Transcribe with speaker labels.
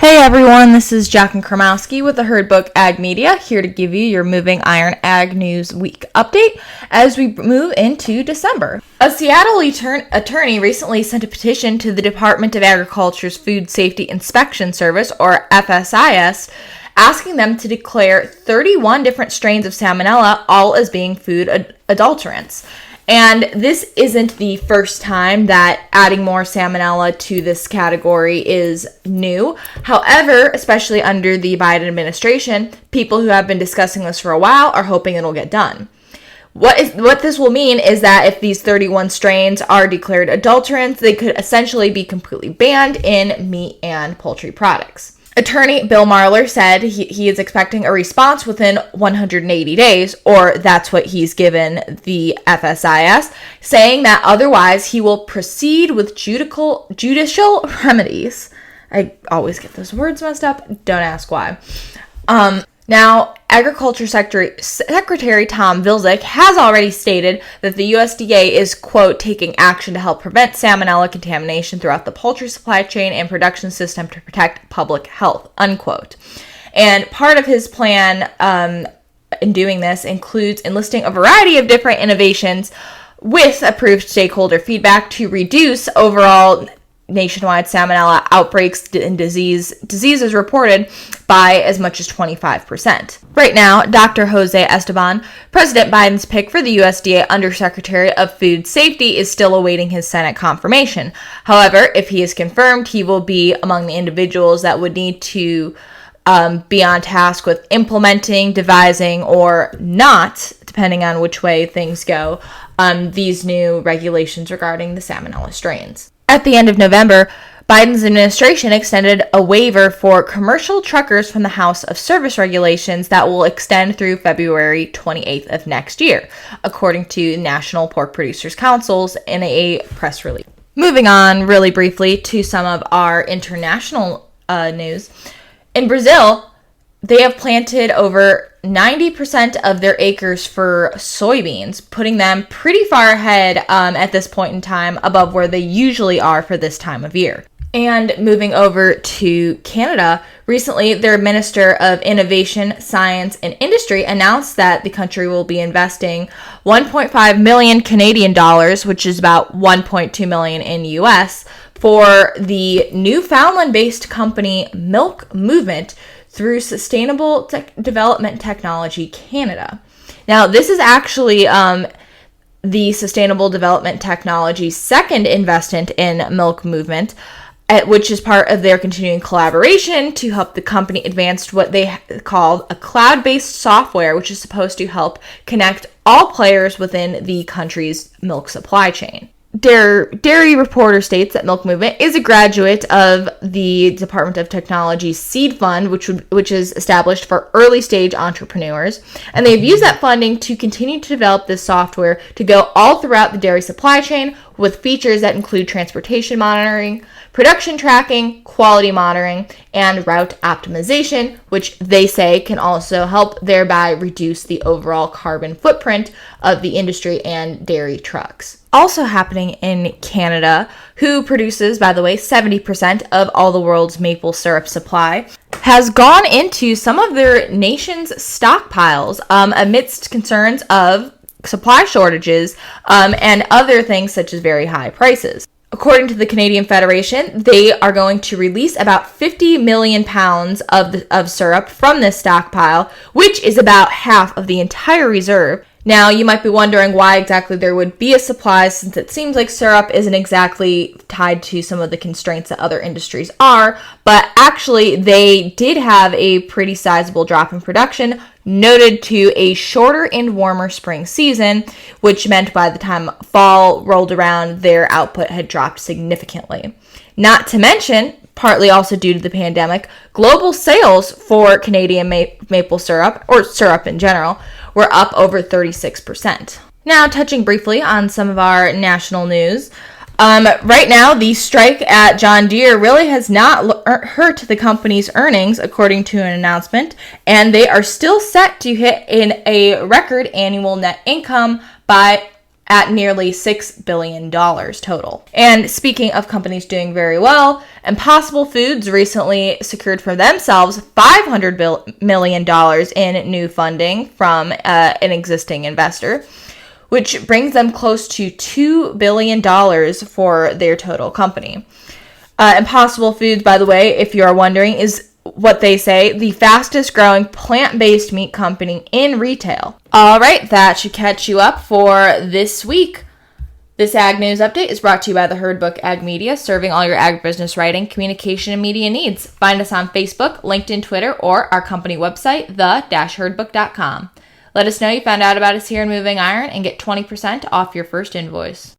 Speaker 1: Hey everyone, this is Jaclyn Krymowski with the MIP Ag Media, here to give you your Moving Iron Ag News Week update as we move into December. A Seattle attorney recently sent a petition to the Department of Agriculture's Food Safety Inspection Service, or FSIS, asking them to declare 31 different strains of salmonella, all as being food adulterants. And this isn't the first time that adding more salmonella to this category is new. However, especially under the Biden administration, people who have been discussing this for a while are hoping it'll get done. What this will mean is that if these 31 strains are declared adulterants, they could essentially be completely banned in meat and poultry products. Attorney Bill Marler said he is expecting a response within 180 days, or that's what he's given the FSIS, saying that otherwise he will proceed with judicial remedies. I always get those words messed up. Don't ask why. Now, Agriculture Secretary Tom Vilsack has already stated that the USDA is, quote, taking action to help prevent salmonella contamination throughout the poultry supply chain and production system to protect public health, unquote. And part of his plan in doing this includes enlisting a variety of different innovations with approved stakeholder feedback to reduce overall nationwide salmonella outbreaks and diseases reported by as much as 25%. Right now, Dr. Jose Esteban, President Biden's pick for the USDA Undersecretary of Food Safety, is still awaiting his Senate confirmation. However, if he is confirmed, he will be among the individuals that would need to be on task with implementing, devising, or not, depending on which way things go, these new regulations regarding the salmonella strains. At the end of November, Biden's administration extended a waiver for commercial truckers from the House of Service Regulations that will extend through February 28th of next year, according to National Pork Producers Councils in a press release. Moving on really briefly to some of our international news. In Brazil, they have planted over 90% of their acres for soybeans, putting them pretty far ahead at this point in time above where they usually are for this time of year. And moving over to Canada, recently their Minister of Innovation, Science and Industry announced that the country will be investing 1.5 million Canadian dollars, which is about 1.2 million in US, for the Newfoundland-based company Milk Movement through Sustainable Development Technology Canada. Now, this is actually the Sustainable Development Technology's second investment in Milk Movement, which is part of their continuing collaboration to help the company advance what they call a cloud-based software, which is supposed to help connect all players within the country's milk supply chain. Dairy Reporter states that Milk Movement is a graduate of the Department of Technology's Seed Fund, which is established for early-stage entrepreneurs, and they've used that funding to continue to develop this software to go all throughout the dairy supply chain with features that include transportation monitoring, production tracking, quality monitoring, and route optimization, which they say can also help thereby reduce the overall carbon footprint of the industry and dairy trucks. Also happening in Canada, who produces, by the way, 70% of all the world's maple syrup supply, has gone into some of their nation's stockpiles amidst concerns of supply shortages and other things such as very high prices. According to the Canadian Federation, they are going to release about 50 million pounds of syrup from this stockpile, which is about half of the entire reserve. Now, you might be wondering why exactly there would be a supply, since it seems like syrup isn't exactly tied to some of the constraints that other industries are, but actually they did have a pretty sizable drop in production, noted to a shorter and warmer spring season, which meant by the time fall rolled around, their output had dropped significantly. Not to mention, partly also due to the pandemic, global sales for Canadian maple syrup, or syrup in general, were up over 36%. Now, touching briefly on some of our national news. Right now, the strike at John Deere really has not hurt the company's earnings, according to an announcement, and they are still set to hit a record annual net income by at nearly $6 billion total. And speaking of companies doing very well, Impossible Foods recently secured for themselves $500 million in new funding from an existing investor, which brings them close to $2 billion for their total company. Impossible Foods, by the way, if you are wondering, is what they say, the fastest growing plant-based meat company in retail. All right, that should catch you up for this week. This Ag News Update is brought to you by the Herd Book Ag Media, serving all your agribusiness writing, communication, and media needs. Find us on Facebook, LinkedIn, Twitter, or our company website, the-herdbook.com. Let us know you found out about us here in Moving Iron and get 20% off your first invoice.